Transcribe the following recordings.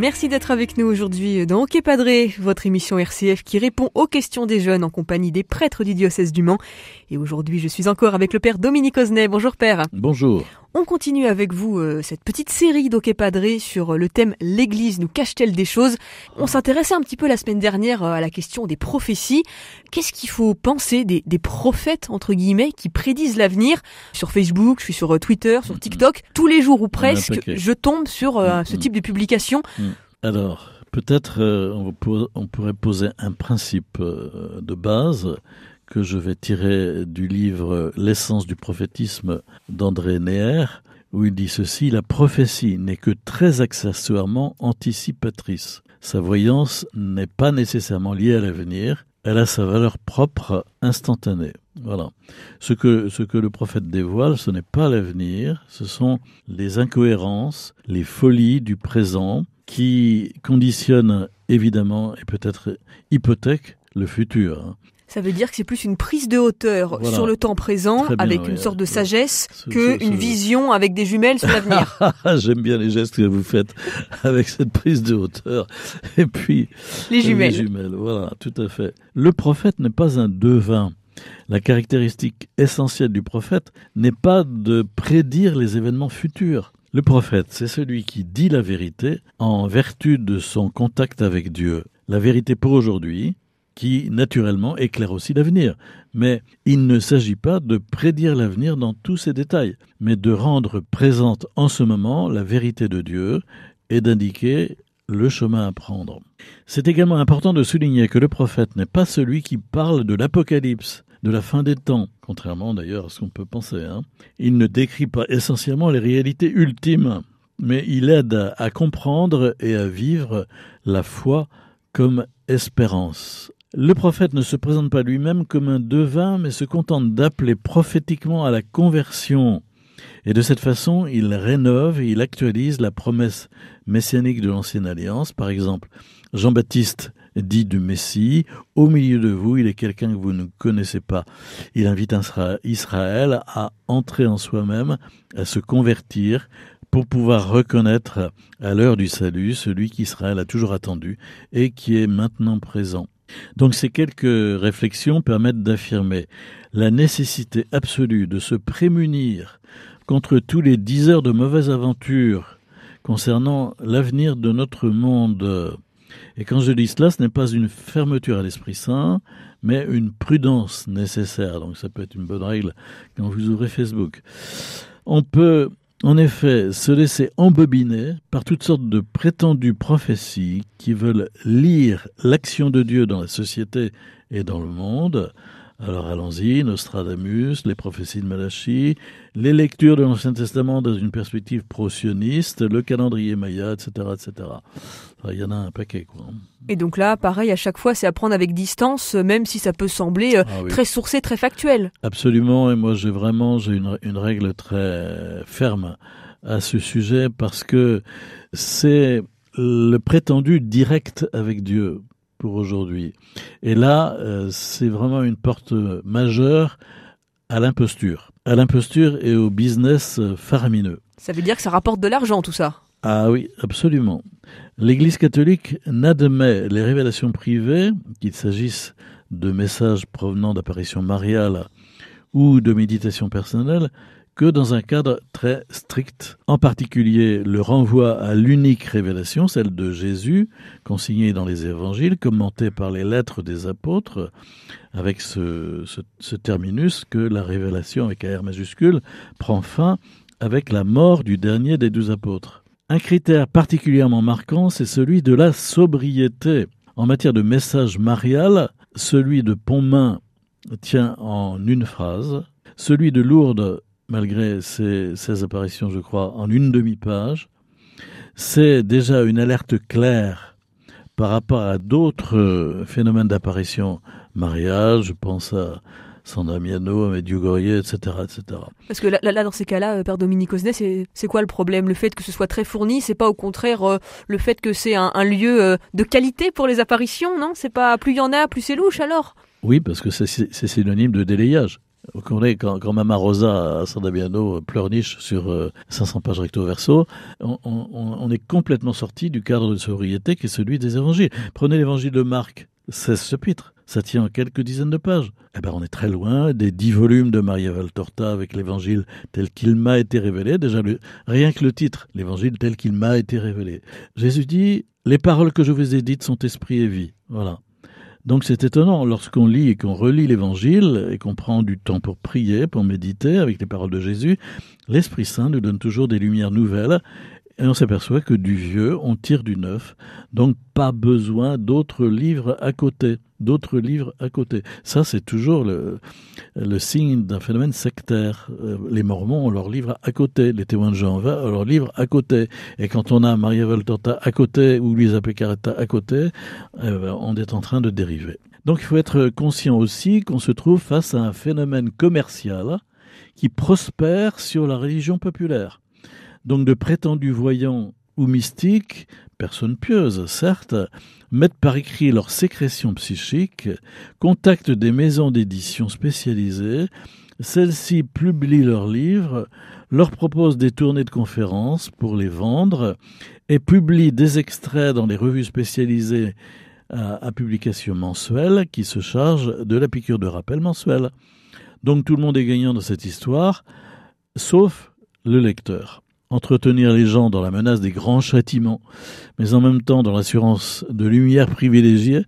Merci d'être avec nous aujourd'hui dans Ok Padre, votre émission RCF qui répond aux questions des jeunes en compagnie des prêtres du diocèse du Mans. Et aujourd'hui, je suis encore avec le père Dominique Osnet. Bonjour père. Bonjour. On continue avec vous cette petite série d'Ok Padre sur le thème « L'Église nous cache-t-elle des choses ?» On s'intéressait un petit peu la semaine dernière à la question des prophéties. Qu'est-ce qu'il faut penser des prophètes, entre guillemets, qui prédisent l'avenir ? Sur Facebook, je suis sur Twitter, sur TikTok, tous les jours ou presque, je tombe sur ce type de publication. Alors, peut-être on pourrait poser un principe de base que je vais tirer du livre « L'essence du prophétisme » d'André Neher, où il dit ceci: « La prophétie n'est que très accessoirement anticipatrice. Sa voyance n'est pas nécessairement liée à l'avenir, elle a sa valeur propre, instantanée. » Voilà. Ce que le prophète dévoile, ce n'est pas l'avenir, ce sont les incohérences, les folies du présent qui conditionnent évidemment et peut-être hypothèquent le futur. Ça veut dire que c'est plus une prise de hauteur sur le temps présent, avec une sorte de sagesse, qu'une vision avec des jumelles sur l'avenir. J'aime bien les gestes que vous faites avec cette prise de hauteur. Et puis, les jumelles. Voilà, tout à fait. Le prophète n'est pas un devin. La caractéristique essentielle du prophète n'est pas de prédire les événements futurs. Le prophète, c'est celui qui dit la vérité en vertu de son contact avec Dieu. La vérité pour aujourd'hui, qui naturellement éclaire aussi l'avenir. Mais il ne s'agit pas de prédire l'avenir dans tous ses détails, mais de rendre présente en ce moment la vérité de Dieu et d'indiquer le chemin à prendre. C'est également important de souligner que le prophète n'est pas celui qui parle de l'apocalypse, de la fin des temps, contrairement d'ailleurs à ce qu'on peut penser. Il ne décrit pas essentiellement les réalités ultimes, mais il aide à comprendre et à vivre la foi comme espérance. Le prophète ne se présente pas lui-même comme un devin, mais se contente d'appeler prophétiquement à la conversion. Et de cette façon, il rénove et il actualise la promesse messianique de l'Ancienne Alliance. Par exemple, Jean-Baptiste dit du Messie: « Au milieu de vous, il est quelqu'un que vous ne connaissez pas. » Il invite Israël à entrer en soi-même, à se convertir, pour pouvoir reconnaître à l'heure du salut celui qu'Israël a toujours attendu et qui est maintenant présent. Donc ces quelques réflexions permettent d'affirmer la nécessité absolue de se prémunir contre tous les diseurs de mauvaises aventures concernant l'avenir de notre monde. Et quand je dis cela, ce n'est pas une fermeture à l'Esprit Saint, mais une prudence nécessaire. Donc ça peut être une bonne règle quand vous ouvrez Facebook. On peut en effet se laisser embobiner par toutes sortes de prétendues prophéties qui veulent lire l'action de Dieu dans la société et dans le monde. Alors allons-y, Nostradamus, les prophéties de Malachie, les lectures de l'Ancien Testament dans une perspective pro-sioniste, le calendrier Maya, etc., etc. Il y en a un paquet, quoi. Et donc là, pareil, à chaque fois, c'est à prendre avec distance, même si ça peut sembler très sourcé, très factuel. Absolument, et moi j'ai une règle très ferme à ce sujet, parce que c'est le prétendu direct avec Dieu pour aujourd'hui. Et là, c'est vraiment une porte majeure à l'imposture et au business faramineux. Ça veut dire que ça rapporte de l'argent, tout ça? Ah oui, absolument. L'Église catholique n'admet les révélations privées, qu'il s'agisse de messages provenant d'apparitions mariales ou de méditation personnelle, que dans un cadre très strict. En particulier, le renvoi à l'unique révélation, celle de Jésus, consignée dans les évangiles, commentée par les lettres des apôtres, avec ce terminus que la révélation avec un R majuscule prend fin avec la mort du dernier des 12 apôtres. Un critère particulièrement marquant, c'est celui de la sobriété. En matière de message marial, celui de Pontmain tient en une phrase, celui de Lourdes, malgré ses apparitions, je crois, en une demi-page. C'est déjà une alerte claire par rapport à d'autres phénomènes d'apparition mariale. Je pense à San Damiano, à Medjugorje, etc., etc. Parce que là, dans ces cas-là, Père Dominique Osnet, c'est quoi le problème? Le fait que ce soit très fourni, c'est pas au contraire le fait que c'est un lieu de qualité pour les apparitions, non? C'est pas plus il y en a, plus c'est louche alors? Oui, parce que c'est synonyme de délayage. Vous connaissez, quand Mama Rosa à San Damiano pleurniche sur 500 pages recto verso, on est complètement sorti du cadre de sobriété qui est celui des évangiles. Prenez l'évangile de Marc, 16 chapitres. Ça tient en quelques dizaines de pages. Eh ben, on est très loin des 10 volumes de Maria Valtorta avec l'évangile tel qu'il m'a été révélé. Déjà, rien que le titre, l'évangile tel qu'il m'a été révélé. Jésus dit, les paroles que je vous ai dites sont esprit et vie. Voilà. Donc c'est étonnant, lorsqu'on lit et qu'on relit l'évangile et qu'on prend du temps pour prier, pour méditer avec les paroles de Jésus, l'Esprit Saint nous donne toujours des lumières nouvelles. Et on s'aperçoit que du vieux, on tire du neuf. Donc, pas besoin d'autres livres à côté. Ça, c'est toujours le signe d'un phénomène sectaire. Les Mormons ont leurs livres à côté. Les témoins de Jéhovah ont leurs livres à côté. Et quand on a Maria Valtorta à côté ou Luisa Piccarreta à côté, on est en train de dériver. Donc, il faut être conscient aussi qu'on se trouve face à un phénomène commercial qui prospère sur la religion populaire. Donc de prétendus voyants ou mystiques, personnes pieuses certes, mettent par écrit leurs sécrétions psychiques, contactent des maisons d'édition spécialisées, celles-ci publient leurs livres, leur proposent des tournées de conférences pour les vendre et publient des extraits dans les revues spécialisées à publication mensuelle qui se chargent de la piqûre de rappel mensuelle. Donc tout le monde est gagnant dans cette histoire, sauf le lecteur. Entretenir les gens dans la menace des grands châtiments, mais en même temps dans l'assurance de lumière privilégiée,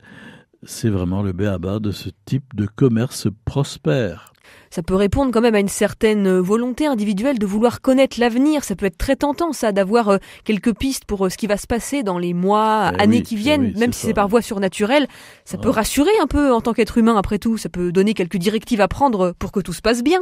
c'est vraiment le b.a.-ba de ce type de commerce prospère. Ça peut répondre quand même à une certaine volonté individuelle de vouloir connaître l'avenir. Ça peut être très tentant, ça, d'avoir quelques pistes pour ce qui va se passer dans les mois, années qui viennent, même si c'est par voie surnaturelle. Ça peut rassurer un peu en tant qu'être humain, après tout. Ça peut donner quelques directives à prendre pour que tout se passe bien.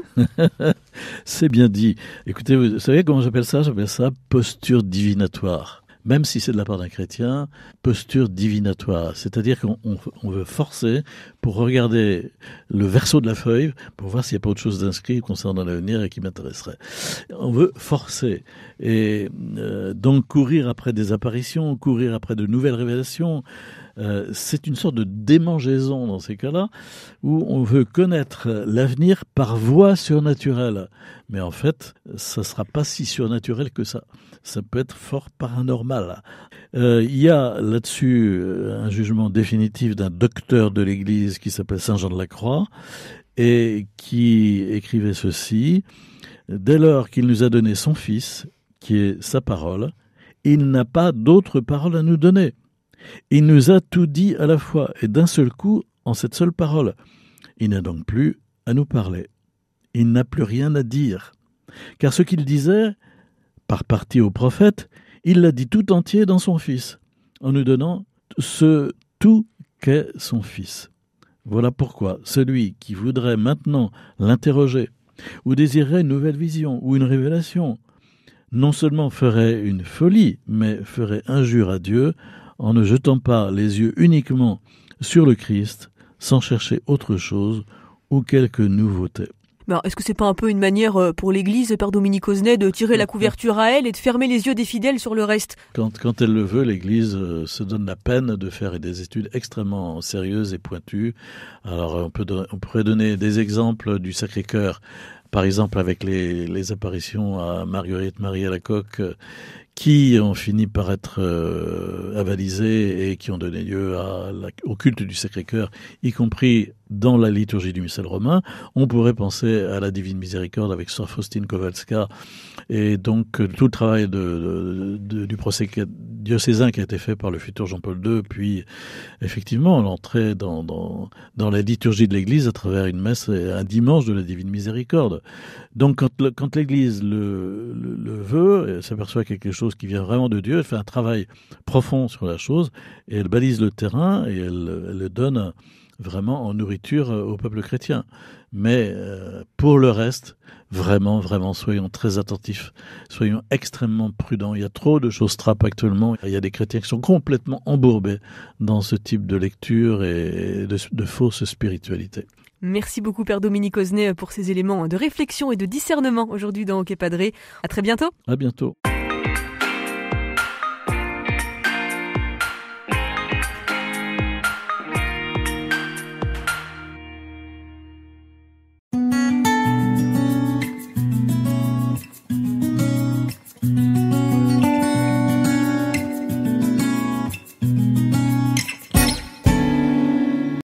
C'est bien dit. Écoutez, vous savez comment j'appelle ça ? J'appelle ça posture divinatoire. Même si c'est de la part d'un chrétien, posture divinatoire. C'est-à-dire qu'on veut forcer pour regarder le verso de la feuille, pour voir s'il n'y a pas autre chose d'inscrit concernant l'avenir et qui m'intéresserait. On veut forcer. Et donc courir après des apparitions, courir après de nouvelles révélations, c'est une sorte de démangeaison dans ces cas-là, où on veut connaître l'avenir par voie surnaturelle. Mais en fait, ça ne sera pas si surnaturel que ça. Ça peut être fort paranormal. Il y a là-dessus un jugement définitif d'un docteur de l'Église qui s'appelle Saint Jean de la Croix et qui écrivait ceci. Dès lors qu'il nous a donné son Fils, qui est sa parole, il n'a pas d'autre parole à nous donner. Il nous a tout dit à la fois et d'un seul coup en cette seule parole. Il n'a donc plus à nous parler. Il n'a plus rien à dire. Car ce qu'il disait, par partie au prophète, il l'a dit tout entier dans son Fils, en nous donnant ce tout qu'est son Fils. Voilà pourquoi celui qui voudrait maintenant l'interroger, ou désirerait une nouvelle vision, ou une révélation, non seulement ferait une folie, mais ferait injure à Dieu, en ne jetant pas les yeux uniquement sur le Christ, sans chercher autre chose ou quelque nouveauté. Alors, est-ce que c'est pas un peu une manière pour l'Église, Père Dominique Osnet, de tirer la couverture à elle et de fermer les yeux des fidèles sur le reste ? Quand elle le veut, l'Église se donne la peine de faire des études extrêmement sérieuses et pointues. Alors, on pourrait donner des exemples du Sacré-Cœur, par exemple avec les apparitions à Marguerite Marie Alacoque, qui ont fini par être avalisées et qui ont donné lieu au culte du Sacré-Cœur, y compris dans la liturgie du missel romain. On pourrait penser à la Divine Miséricorde avec Sœur Faustine Kowalska, et donc tout le travail du procès diocésain qui a été fait par le futur Jean-Paul II, puis effectivement l'entrée dans la liturgie de l'Église à travers une messe un dimanche de la Divine Miséricorde. Donc quand l'Église le veut, elle s'aperçoit quelque chose qui vient vraiment de Dieu, elle fait un travail profond sur la chose, et elle balise le terrain, et elle le donne vraiment en nourriture au peuple chrétien. Mais pour le reste, vraiment, soyons très attentifs, soyons extrêmement prudents. Il y a trop de choses trappes actuellement. Il y a des chrétiens qui sont complètement embourbés dans ce type de lecture et de fausse spiritualité. Merci beaucoup Père Dominique Osnet pour ces éléments de réflexion et de discernement aujourd'hui dans Ok Padre. À très bientôt. À bientôt.